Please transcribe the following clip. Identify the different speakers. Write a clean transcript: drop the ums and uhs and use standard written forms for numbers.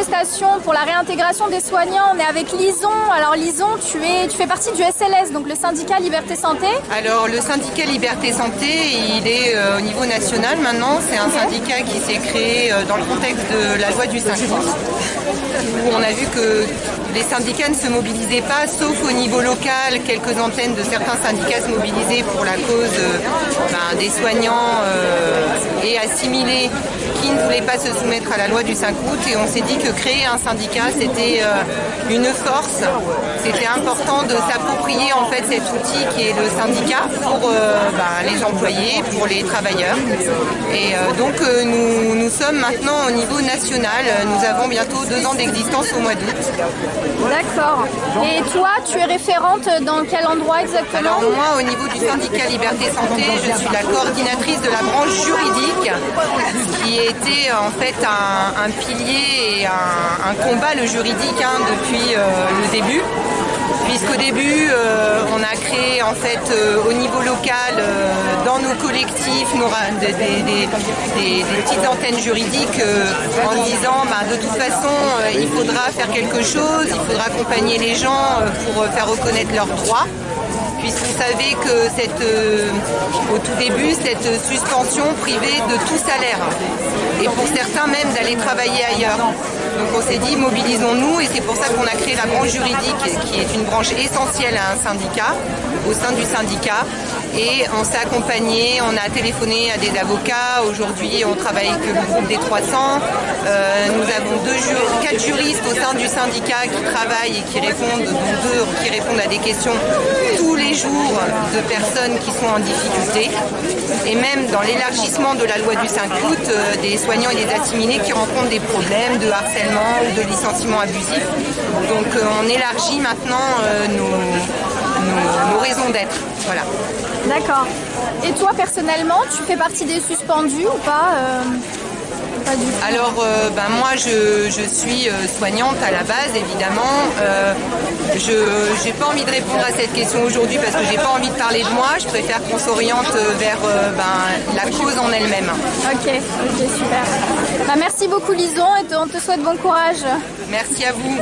Speaker 1: manifestation pour la réintégration des soignants. On est avec Lison. Alors Lison, tu fais partie du SLS, donc le syndicat Liberté Santé.
Speaker 2: Alors le syndicat Liberté Santé, il est au niveau national maintenant. C'est un syndicat qui s'est créé dans le contexte de la loi du 5 août, où on a vu que les syndicats ne se mobilisaient pas, sauf au niveau local. Quelques antennes de certains syndicats se mobilisaient pour la cause des soignants et assimilés qui ne voulaient pas se soumettre à la loi du 5 août. Et on s'est dit que créer un syndicat, c'était une force. C'était important de s'approprier en fait cet outil qui est le syndicat pour les employés, pour les travailleurs. Et donc nous sommes maintenant au niveau national. Nous avons bientôt 2 ans d'existence au mois d'août.
Speaker 1: D'accord. Et toi, tu es référente dans quel endroit exactement?
Speaker 2: Alors moi, au niveau du syndicat Liberté Santé, je suis la coordinatrice de la branche juridique, qui était en fait un pilier et un combat, le juridique, depuis le début. Puisqu'au début, on a créé en fait au niveau local, dans nos collectifs, des petites antennes juridiques en se disant de toute façon, il faudra faire quelque chose, il faudra accompagner les gens pour faire reconnaître leurs droits. Puisqu'on savait que au tout début, cette suspension privait de tout salaire. Et pour certains même d'aller travailler ailleurs. Donc on s'est dit mobilisons-nous et c'est pour ça qu'on a créé la branche juridique qui est une branche essentielle à un syndicat, au sein du syndicat. Et on s'est accompagné, on a téléphoné à des avocats. Aujourd'hui, on travaille avec le groupe des 300. Nous avons 4 juristes au sein du syndicat qui travaillent et qui répondent, dont 2 qui répondent à des questions tous les jours de personnes qui sont en difficulté. Et même dans l'élargissement de la loi du 5 août, des soignants et des assimilés qui rencontrent des problèmes de harcèlement ou de licenciement abusif. Donc on élargit maintenant nos raisons d'être. Voilà.
Speaker 1: D'accord. Et toi, personnellement, tu fais partie des suspendus ou pas? Pas du tout.
Speaker 2: Alors, moi, je suis soignante à la base, évidemment. Je n'ai pas envie de répondre à cette question aujourd'hui parce que j'ai pas envie de parler de moi. Je préfère qu'on s'oriente vers la cause en elle-même.
Speaker 1: Ok, super. Merci beaucoup, Lison, et on te souhaite bon courage.
Speaker 2: Merci à vous.